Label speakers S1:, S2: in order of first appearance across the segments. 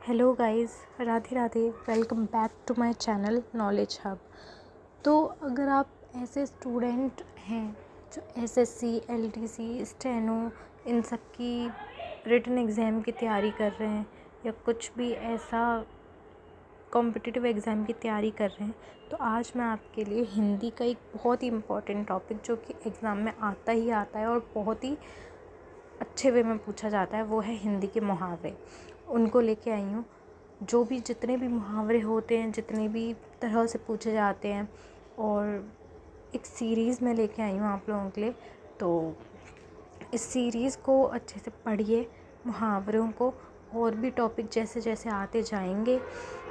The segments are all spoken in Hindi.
S1: Hello guys, Radhe Radhe. Welcome back to my channel knowledge hub. तो अगर आप ऐसे स्टूडेंट हैं जो एसएससी, एलडीसी, स्टेनो इन सब की रिटन एग्ज़ाम की तैयारी कर रहे हैं या कुछ भी ऐसा कॉम्पिटिटिव एग्ज़ाम की तैयारी कर रहे हैं, तो आज मैं आपके लिए हिंदी का एक बहुत ही इम्पॉर्टेंट टॉपिक जो कि एग्ज़ाम में आता ही आता है और बहुत ही अच्छे वे में पूछा जाता है, वो है हिंदी के मुहावरे। उनको लेके आई हूँ। जो भी जितने भी मुहावरे होते हैं, जितने भी तरह से पूछे जाते हैं, और एक सीरीज़ में लेके आई हूँ आप लोगों के लिए। तो इस सीरीज़ को अच्छे से पढ़िए, मुहावरों को, और भी टॉपिक जैसे जैसे आते जाएंगे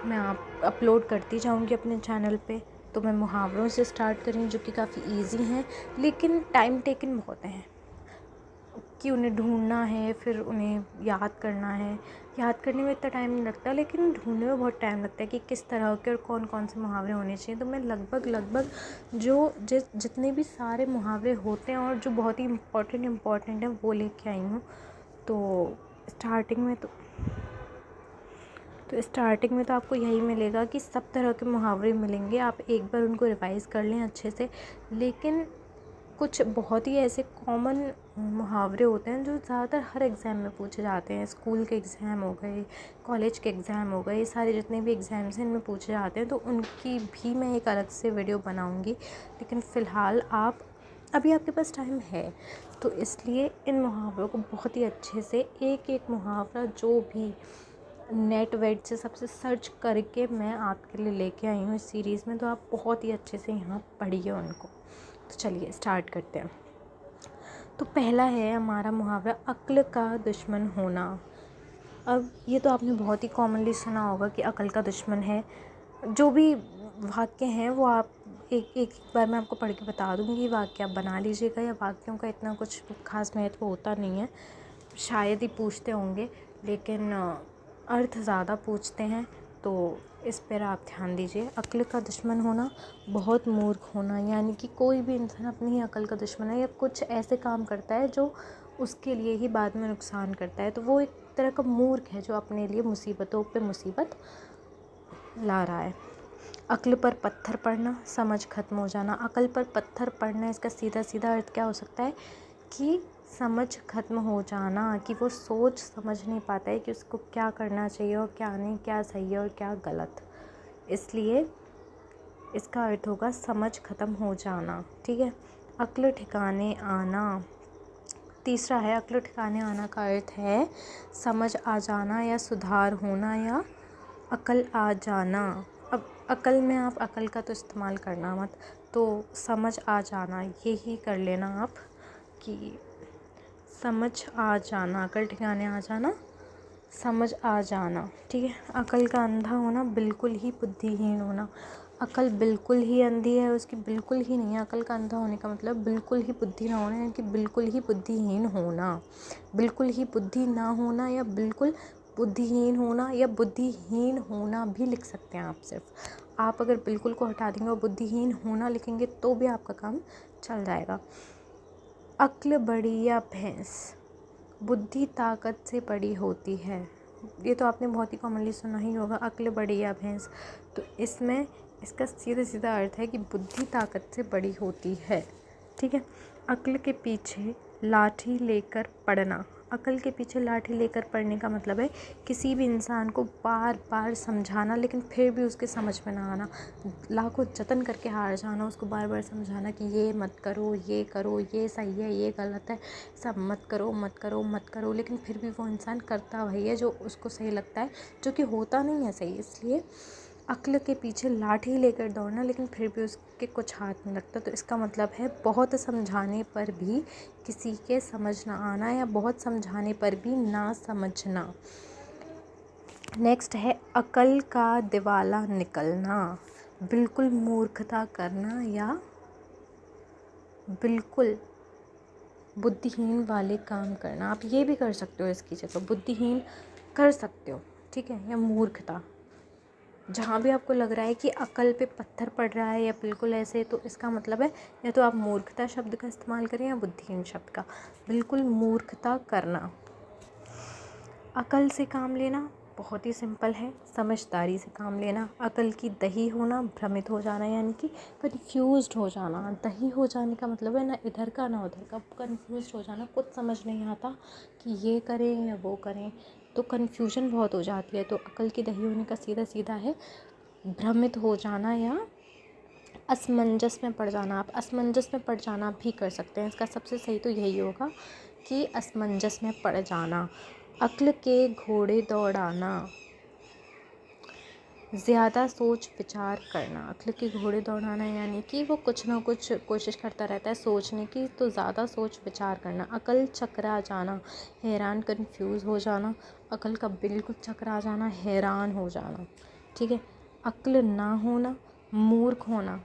S1: मैं आप अपलोड करती जाऊंगी अपने चैनल पे। तो मैं मुहावरों से स्टार्ट करूँ जो कि काफ़ी इजी हैं, लेकिन टाइम टेकन बहुत हैं कि उन्हें ढूंढना है, फिर उन्हें याद करना है। याद करने में इतना टाइम नहीं लगता, लेकिन ढूंढने में बहुत टाइम लगता है कि किस तरह के और कौन कौन से मुहावरे होने चाहिए। तो मैं लगभग जो जितने भी सारे मुहावरे होते हैं और जो बहुत ही इम्पॉर्टेंट हैं वो लेके आई हूँ। तो स्टार्टिंग में तो आपको यही मिलेगा कि सब तरह के मुहावरे मिलेंगे। आप एक बार उनको रिवाइज़ कर लें अच्छे से। लेकिन कुछ बहुत ही ऐसे कॉमन मुहावरे होते हैं जो ज़्यादातर हर एग्ज़ाम में पूछे जाते हैं। स्कूल के एग्ज़ाम हो गए, कॉलेज के एग्ज़ाम हो गए, सारे जितने भी एग्ज़ाम्स हैं इनमें पूछे जाते हैं। तो उनकी भी मैं एक अलग से वीडियो बनाऊंगी। लेकिन फ़िलहाल अभी आपके पास टाइम है, तो इसलिए इन मुहावरों को बहुत ही अच्छे से एक एक मुहावरा जो भी नेट वेट से सबसे सर्च करके मैं आपके लिए लेके आई हूँ इस सीरीज़ में। तो आप बहुत ही अच्छे से यहाँ पढ़िए उनको। तो चलिए स्टार्ट करते हैं। तो पहला है हमारा मुहावरा, अक्ल का दुश्मन होना। अब ये तो आपने बहुत ही कॉमनली सुना होगा कि अक्ल का दुश्मन है। जो भी वाक्य हैं वो आप एक बार मैं आपको पढ़ के बता दूँगी। वाक्य आप बना लीजिएगा, या वाक्यों का इतना कुछ खास महत्व होता नहीं है, शायद ही पूछते होंगे, लेकिन अर्थ ज़्यादा पूछते हैं। तो इस पर आप ध्यान दीजिए। अक्ल का दुश्मन होना, बहुत मूर्ख होना, यानी कि कोई भी इंसान अपनी ही अक्ल का दुश्मन है या कुछ ऐसे काम करता है जो उसके लिए ही बाद में नुकसान करता है। तो वो एक तरह का मूर्ख है जो अपने लिए मुसीबतों पे मुसीबत ला रहा है। अक्ल पर पत्थर पड़ना, समझ खत्म हो जाना। अक्ल पर पत्थर पड़ना, इसका सीधा सीधा अर्थ क्या हो सकता है कि समझ खत्म हो जाना, कि वो सोच समझ नहीं पाता है कि उसको क्या करना चाहिए और क्या नहीं, क्या सही है और क्या गलत। इसलिए इसका अर्थ होगा समझ खत्म हो जाना। ठीक है। अक्ल ठिकाने आना। तीसरा है, अक्ल ठिकाने आना का अर्थ है समझ आ जाना या सुधार होना या अकल आ जाना। अब अकल में आप अकल का तो इस्तेमाल करना मत, तो समझ आ जाना यही कर लेना आप कि समझ आ जाना, अकल ठिकाने आ जाना, समझ आ जाना। ठीक है। अकल का अंधा होना, बिल्कुल ही बुद्धिहीन होना। अकल बिल्कुल ही अंधी है, उसकी बिल्कुल ही नहीं है। अकल का अंधा होने का मतलब बिल्कुल ही बुद्धि ना होना, यानी कि बिल्कुल ही बुद्धिहीन होना। बिल्कुल ही बुद्धि ना होना या बिल्कुल बुद्धिहीन होना, या बुद्धिहीन होना भी लिख सकते हैं आप। सिर्फ आप अगर बिल्कुल को हटा देंगे और बुद्धिहीन होना लिखेंगे तो भी आपका काम चल जाएगा। अक्ल बड़ी या भैंस, बुद्धि ताकत से बड़ी होती है। ये तो आपने बहुत ही कॉमनली सुना ही होगा, अक्ल बड़ी या भैंस। तो इसमें इसका सीधा सीधा अर्थ है कि बुद्धि ताकत से बड़ी होती है। ठीक है। अक्ल के पीछे लाठी लेकर पढ़ना। अक्ल के पीछे लाठी लेकर पढ़ने का मतलब है किसी भी इंसान को बार बार समझाना, लेकिन फिर भी उसके समझ में ना आना। लाखों जतन करके हार जाना, उसको बार बार समझाना कि ये मत करो, ये करो, ये सही है, ये गलत है, सब मत करो मत करो मत करो, लेकिन फिर भी वो इंसान करता वही है जो उसको सही लगता है, जो कि होता नहीं है सही। इसलिए अक्ल के पीछे लाठी लेकर दौड़ना, लेकिन फिर भी उसके कुछ हाथ नहीं लगता। तो इसका मतलब है बहुत समझाने पर भी किसी के समझ ना आना, या बहुत समझाने पर भी ना समझना। नेक्स्ट है, अकल का दिवाला निकलना। बिल्कुल मूर्खता करना या बिल्कुल बुद्धिहीन वाले काम करना। आप ये भी कर सकते हो, इसकी जगह बुद्धिहीन कर सकते हो। ठीक है। या मूर्खता, जहाँ भी आपको लग रहा है कि अकल पे पत्थर पड़ रहा है या बिल्कुल ऐसे, तो इसका मतलब है या तो आप मूर्खता शब्द का इस्तेमाल करें या बुद्धिहीन शब्द का। बिल्कुल मूर्खता करना। अकल से काम लेना, बहुत ही सिंपल है, समझदारी से काम लेना, अकल की दही होना, भ्रमित हो जाना यानी कि कंफ्यूज्ड हो जाना। दही हो जाने का मतलब है ना इधर का ना उधर का, कंफ्यूज्ड हो जाना, कुछ समझ नहीं आता कि ये करें या वो करें, तो कन्फ्यूजन बहुत हो जाती है। तो अकल की दही होने का सीधा सीधा है भ्रमित हो जाना या असमंजस में पड़ जाना। आप असमंजस में पड़ जाना भी कर सकते हैं, इसका सबसे सही तो यही होगा कि असमंजस में पड़ जाना। अक्ल के घोड़े दौड़ाना, ज़्यादा सोच विचार करना। अक्ल के घोड़े दौड़ाना यानी कि वो कुछ ना कुछ कोशिश करता रहता है सोचने की, तो ज़्यादा सोच विचार करना। अकल चकरा जाना, हैरान कंफ्यूज हो जाना, अकल का बिल्कुल चकरा जाना, हैरान हो जाना। ठीक है। अक्ल ना होना, मूर्ख होना,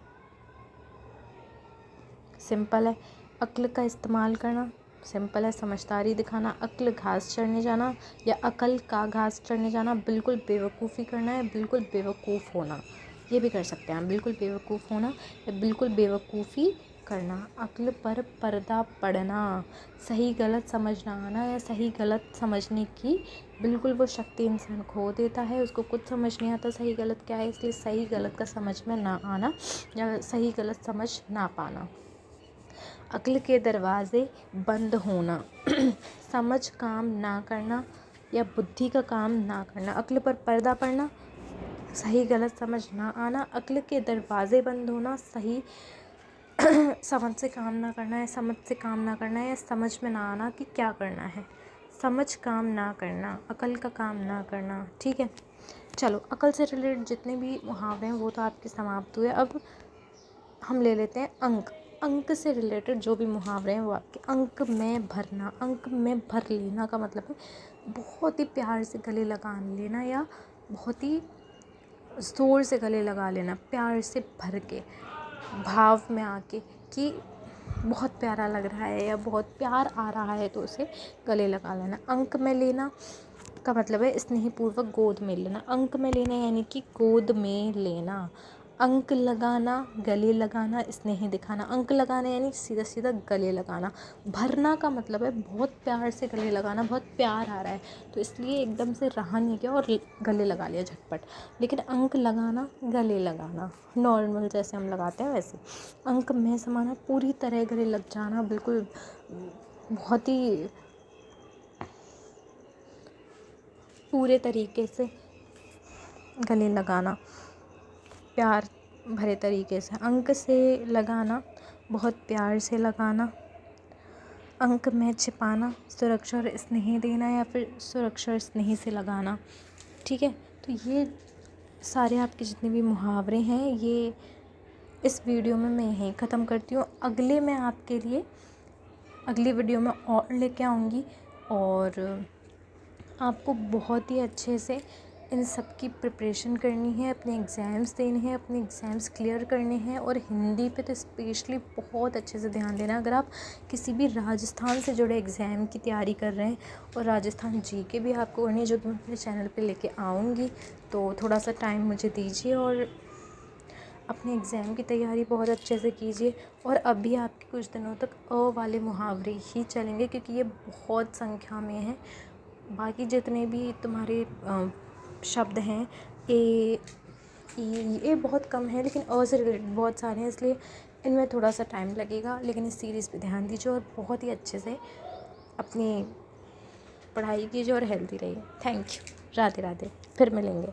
S1: सिंपल है। अक्ल का इस्तेमाल करना, सिंपल है, समझदारी दिखाना। अक्ल घास चढ़ने जाना या अकल का घास चढ़ने जाना, बिल्कुल बेवकूफ़ी करना है, बिल्कुल बेवकूफ़ होना, ये भी कर सकते हैं। बिल्कुल बेवकूफ़ होना या बिल्कुल बेवकूफ़ी करना। अक्ल पर पर्दा पड़ना, सही गलत समझ ना आना या सही गलत समझने की बिल्कुल वो शक्ति इंसान खो देता है, उसको कुछ समझ नहीं आता सही गलत क्या है, इसलिए सही गलत का समझ में ना आना या सही गलत समझ ना पाना। अक्ल के दरवाज़े बंद होना, समझ काम ना करना या बुद्धि का काम ना करना। अक्ल पर पर्दा पड़ना, सही गलत समझ ना आना। अक्ल के दरवाज़े बंद होना, सही समझ से काम ना करना है, समझ से काम ना करना है या समझ में ना आना कि क्या करना है। समझ काम ना करना, अकल का काम ना करना। ठीक है, चलो अकल से रिलेटेड जितने भी मुहावरे हैं वो तो आपके समाप्त हुए। अब हम ले लेते हैं अंक। अंक से रिलेटेड जो भी मुहावरे हैं वो आपके अंक में भरना। अंक में भर लेना का मतलब है बहुत ही प्यार से गले लगा लेना या बहुत ही ज़ोर से गले लगा लेना, प्यार से भर के, भाव में आके कि बहुत प्यारा लग रहा है या बहुत प्यार आ रहा है, तो उसे गले लगा लेना। अंक में लेना का मतलब है स्नेहपूर्वक गोद में लेना। अंक में लेना यानी कि गोद में लेना। अंक लगाना, गले लगाना, स्नेह दिखाना। अंक लगाना यानी सीधा सीधा गले लगाना। भरना का मतलब है बहुत प्यार से गले लगाना, बहुत प्यार आ रहा है तो इसलिए एकदम से रहा नहीं गया और गले लगा लिया झटपट। लेकिन अंक लगाना, गले लगाना नॉर्मल जैसे हम लगाते हैं वैसे। अंक में समाना, पूरी तरह गले लग जाना, बिल्कुल बहुत ही पूरे तरीके से गले लगाना, प्यार भरे तरीके से। अंक से लगाना, बहुत प्यार से लगाना। अंक में छिपाना, सुरक्षा और स्नेह देना या फिर सुरक्षा और स्नेह से लगाना। ठीक है, तो ये सारे आपके जितने भी मुहावरे हैं ये इस वीडियो में मैं यहीं ख़त्म करती हूँ। अगले मैं आपके लिए अगली वीडियो में और लेके आऊँगी और आपको बहुत ही अच्छे से इन सब की प्रिपरेशन करनी है, अपने एग्ज़ाम्स देने हैं, अपने एग्ज़ाम्स क्लियर करने हैं। और हिंदी पे तो स्पेशली बहुत अच्छे से ध्यान देना। अगर आप किसी भी राजस्थान से जुड़े एग्ज़ाम की तैयारी कर रहे हैं और राजस्थान जीके भी आपको करनी है, जो कि मैं अपने चैनल पे लेके आऊँगी, तो थोड़ा सा टाइम मुझे दीजिए और अपने एग्ज़ाम की तैयारी बहुत अच्छे से कीजिए। और अभी आपके कुछ दिनों तक अ वाले मुहावरे ही चलेंगे क्योंकि ये बहुत संख्या में हैं। बाकी जितने भी तुम्हारे शब्द हैं ए ई ये बहुत कम है, लेकिन अ से रिलेटेड बहुत सारे हैं, इसलिए इनमें थोड़ा सा टाइम लगेगा। लेकिन इस सीरीज़ पे ध्यान दीजिए और बहुत ही अच्छे से अपनी पढ़ाई कीजिए और हेल्दी रहिए। Thank you. राधे राधे, फिर मिलेंगे।